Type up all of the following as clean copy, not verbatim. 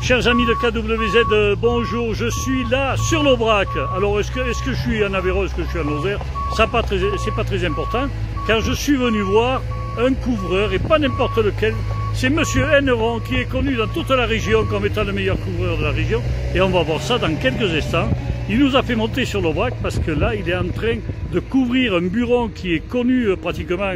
Chers amis de KWZ, bonjour, je suis là sur l'Aubrac. Alors est-ce que je suis en Aveyron, est-ce que je suis en Lozère? C'est pas très important, car je suis venu voir un couvreur, et pas n'importe lequel. C'est Monsieur Henneron, qui est connu dans toute la région comme étant le meilleur couvreur de la région, et on va voir ça dans quelques instants. Il nous a fait monter sur l'Aubrac parce que là, il est en train de couvrir un buron qui est connu pratiquement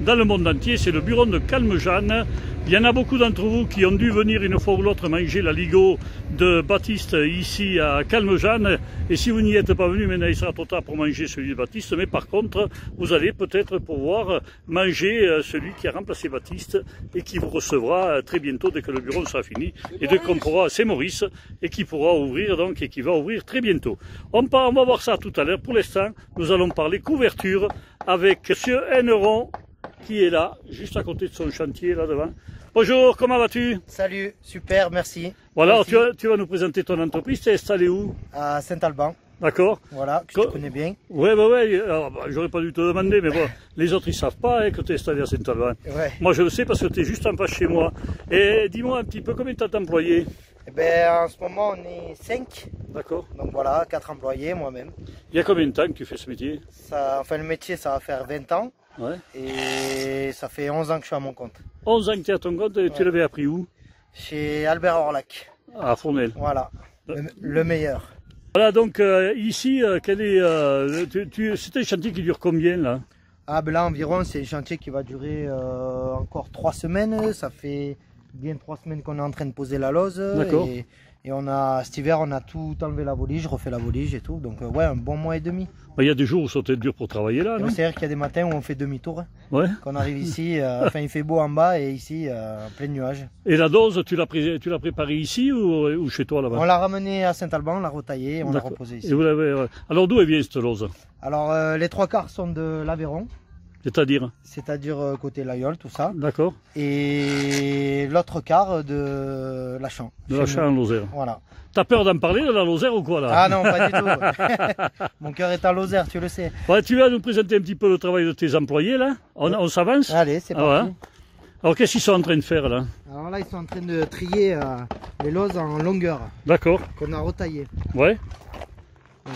dans le monde entier, c'est le buron de Calmejeanne. Il y en a beaucoup d'entre vous qui ont dû venir une fois ou l'autre manger la Ligo de Baptiste ici à Calmejeanne. Et si vous n'y êtes pas venu, maintenant il sera trop tard pour manger celui de Baptiste. Mais par contre, vous allez peut-être pouvoir manger celui qui a remplacé Baptiste et qui vous recevra très bientôt dès que le bureau sera fini. Et dès qu'on pourra, c'est Maurice, et qui pourra ouvrir donc, et qui va ouvrir très bientôt. On va voir ça tout à l'heure. Pour l'instant, nous allons parler couverture avec Monsieur Henneron, qui est là, juste à côté de son chantier, là devant. Bonjour, comment vas-tu? Salut, super, merci. Voilà, tu vas nous présenter ton entreprise, tu es installé où? À Saint-Alban. D'accord. Voilà, que tu connais bien. Ouais, j'aurais pas dû te demander, mais bon, les autres ils savent pas que tu es installé à Saint-Alban. Ouais. Moi je le sais parce que tu es juste en face chez moi. Et dis-moi un petit peu, combien t'as d'employés? Eh ben, en ce moment on est 5. D'accord. Donc voilà, 4 employés, moi-même. Il y a combien de temps que tu fais ce métier? Enfin, le métier, ça va faire 20 ans. Ouais. Et ça fait 11 ans que je suis à mon compte. 11 ans que tu es à ton compte, et tu l'avais appris où? Chez Albert Orlac. À Fournel. Voilà, le meilleur. Voilà, donc ici, c'est un chantier qui dure combien là? Ah ben là environ, c'est un chantier qui va durer encore 3 semaines. Ça fait bien 3 semaines qu'on est en train de poser la lose. D'accord. Et cet hiver, on a tout enlevé la volige, refait la volige et tout. Donc ouais, un bon mois et demi. Il y a des jours où c'était dur pour travailler là, non? C'est-à-dire qu'il y a des matins où on fait demi-tour. Ouais. Qu'on arrive ici, enfin il fait beau en bas et ici, plein de nuages. Et la dose, tu l'as préparée ici ou chez toi là-bas? On l'a ramenée à Saint-Alban, on l'a retaillée et on l'a reposée ici. Et vous alors d'où elle vient cette dose? Alors les 3 quarts sont de l'Aveyron. C'est-à-dire? C'est-à-dire côté Laïol, tout ça. D'accord. Et l'autre quart de Lachan. De Lachan en Lozère. Voilà. T'as peur d'en parler de la Lozère ou quoi là? Ah non, pas du tout. Mon cœur est en Lozère, tu le sais. Ouais, tu vas nous présenter un petit peu le travail de tes employés là? On s'avance? Allez, c'est parti. Ouais. Alors qu'est-ce qu'ils sont en train de faire là? Alors là, ils sont en train de trier les lozes en longueur. D'accord. Qu'on a retaillées. Ouais.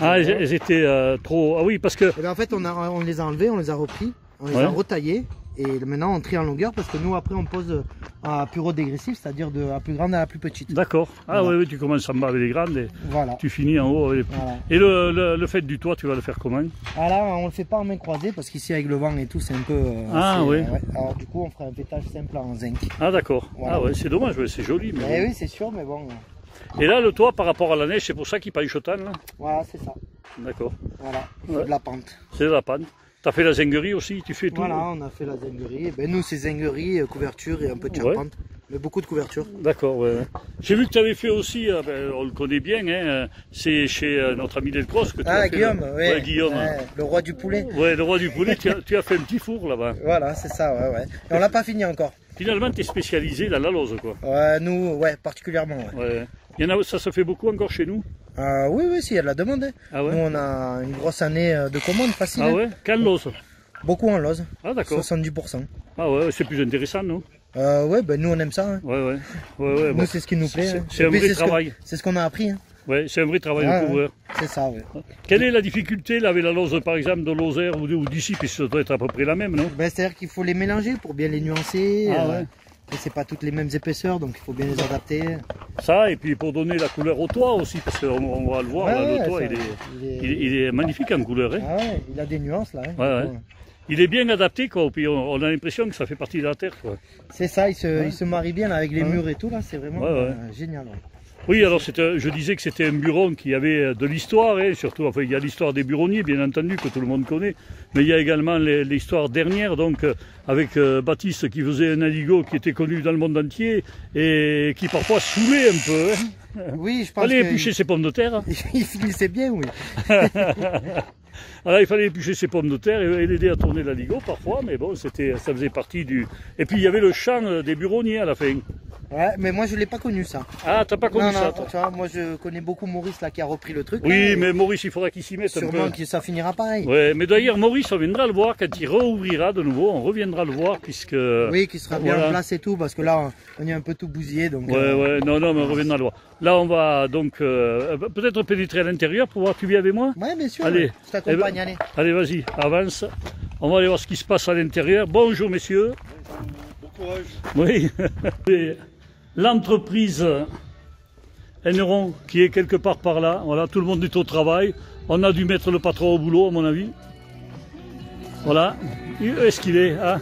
Ah, elles étaient trop... Ah oui, parce que... Et bien, en fait, on les a enlevés, on les a repris, on les a retaillés. Et maintenant, on trie en longueur parce que nous, après, on pose à plus dégressif, c'est-à-dire de la plus grande à la plus petite. D'accord. Ah voilà. Oui, tu commences en bas avec les grandes et tu finis en haut avec les petites. Voilà. Et le fait du toit, tu vas le faire comment? Ah là, on le fait pas en main croisée parce qu'ici, avec le vent et tout, c'est un peu... oui. Alors du coup, on fera un pétage simple en zinc. Ah d'accord. Voilà. Ah ouais, c'est dommage, c'est joli. Mais oui, c'est sûr, mais bon... Et là, le toit, par rapport à la neige, c'est pour ça qu'il paille chotane là? Voilà, c'est ça. D'accord. Voilà, c'est de la pente. C'est de la pente. T'as fait la zinguerie aussi, tu fais tout? Voilà, on a fait la zinguerie. Ben, nous, c'est zinguerie, couverture et un peu de charpente. Mais beaucoup de couverture. D'accord, ouais. J'ai vu que tu avais fait aussi, on le connaît bien, hein, c'est chez notre ami Delcroze que tu as fait. Guillaume, ouais, Guillaume. Ouais, le roi du poulet. Ouais, le roi du poulet, tu as fait un petit four là-bas. Voilà, c'est ça, ouais. Et on l'a pas fini encore. Finalement, tu es spécialisé dans la lose, quoi. Nous, particulièrement. Ouais. Ça se fait beaucoup encore chez nous? Oui, s'il y a de la demande. Hein. Ah ouais. Nous, on a une grosse année de commandes facile. Ah ouais? Quelle lose? Beaucoup en lose. Ah d'accord. 70%. Ah ouais, c'est plus intéressant, non? Ben nous on aime ça. Hein. Ouais. Nous c'est ce qui nous plaît. C'est un vrai travail. C'est ce qu'on a appris. Hein. Ouais, c'est un vrai travail de couvreur. C'est ça, ouais. Quelle est la difficulté là avec la lose par exemple de Lozère ou d'ici, puisque ça doit être à peu près la même, non? Ben, c'est-à-dire qu'il faut les mélanger pour bien les nuancer. Ah ouais. Et c'est pas toutes les mêmes épaisseurs, donc il faut bien les adapter. Ça, et puis pour donner la couleur au toit aussi, parce qu'on va le voir, là, le toit il est magnifique en couleur. Hein. Ah ouais, il a des nuances là. Hein. Ouais. Il est bien adapté, quoi, puis on a l'impression que ça fait partie de la terre, quoi. C'est ça, il se marie bien là, avec les murs et tout, là, c'est vraiment génial. Ouais. Oui, alors je disais que c'était un buron qui avait de l'histoire, hein, surtout, enfin, il y a l'histoire des buronniers, bien entendu, que tout le monde connaît, mais il y a également l'histoire dernière, donc, avec Baptiste qui faisait un aligot qui était connu dans le monde entier et qui parfois saoulait un peu. Hein. Oui, je pense. Fallait éplucher ses pommes de terre. Il finissait bien, oui. Alors il fallait éplucher ses pommes de terre et l'aider à tourner l'aligot parfois, mais bon, ça faisait partie du... Et puis il y avait le chant des buronniers à la fin. Ouais, mais moi je l'ai pas connu ça. Ah, t'as pas connu ça, toi? Tu vois, moi je connais beaucoup Maurice là qui a repris le truc. Oui, là, mais Maurice, il faudra qu'il s'y mette un peu. sûrement que ça finira pareil. Ouais, mais d'ailleurs, Maurice, on viendra le voir quand il réouvrira de nouveau. On reviendra le voir puisque. Oui, qui sera bien en place et tout, parce que là, on est un peu tout bousillé. Donc, ouais, non, mais on reviendra le voir. Là, on va donc peut-être pénétrer à l'intérieur pour voir. Tu viens avec moi? Ouais, bien sûr. Allez, je t'accompagne, allez. Allez, vas-y, avance. On va aller voir ce qui se passe à l'intérieur. Bonjour, messieurs. Bon courage. Oui. L'entreprise Eneron qui est quelque part par là. Voilà, tout le monde est au travail. On a dû mettre le patron au boulot, à mon avis. Voilà. Est-ce qu'il est, hein?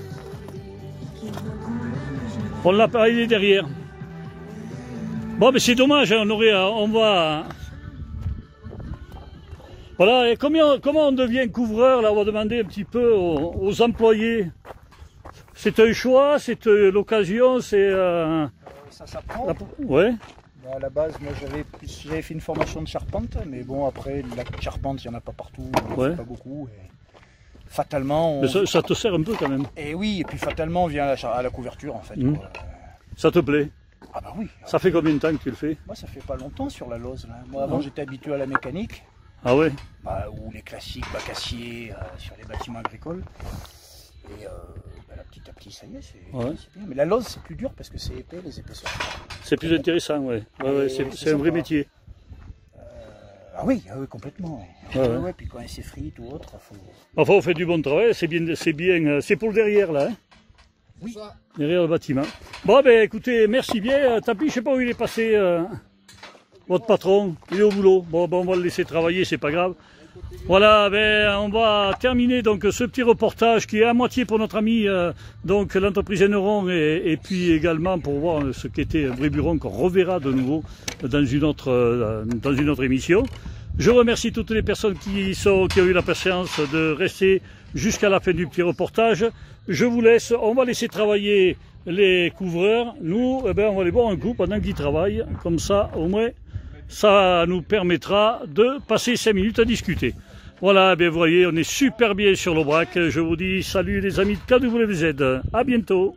On l'a pas, il est derrière. Bon, mais c'est dommage, hein, on va. Voilà, et comment on devient couvreur? Là, on va demander un petit peu aux employés. C'est un choix, c'est l'occasion, c'est. Ça s'apprend. Ouais. À la base, moi j'avais fait une formation de charpente, mais bon, après, la charpente, il n'y en a pas partout, ouais. Pas beaucoup. Et fatalement. Mais ça te sert un peu quand même. Et oui, et puis fatalement, on vient à la couverture en fait. Ça te plaît? Ah bah oui. Ça fait combien de temps que tu le fais? Moi, ça fait pas longtemps sur la lose. Là. Moi, avant, j'étais habitué à la mécanique. Ah ouais? Ou les classiques bac acier sur les bâtiments agricoles. Et là, petit à petit, ça y est, c'est bien. Mais la lose, c'est plus dur parce que c'est épais, les épaisseurs. C'est plus intéressant, ouais. C'est un vrai métier. Ah oui, complètement. Ouais, puis quand elle s'effrite ou autre, faut... Enfin, on fait du bon travail, c'est bien, c'est pour le derrière, là. Hein? Oui. Derrière le bâtiment. Bon, ben écoutez, merci bien. Tapi, je sais pas où il est passé, votre patron. Il est au boulot. Bon, on va le laisser travailler, c'est pas grave. Voilà, ben, on va terminer donc ce petit reportage qui est à moitié pour notre ami donc l'entreprise Eneron et puis également pour voir ce qu'était Bréburon qu'on reverra de nouveau dans une autre émission. Je remercie toutes les personnes qui ont eu la patience de rester jusqu'à la fin du petit reportage. Je vous laisse, on va laisser travailler les couvreurs. Nous, on va les boire un coup pendant qu'ils travaillent. Comme ça, au moins, ça nous permettra de passer 5 minutes à discuter. Voilà, vous voyez, on est super bien sur l'Aubrac. Je vous dis salut les amis de KWZ. À bientôt.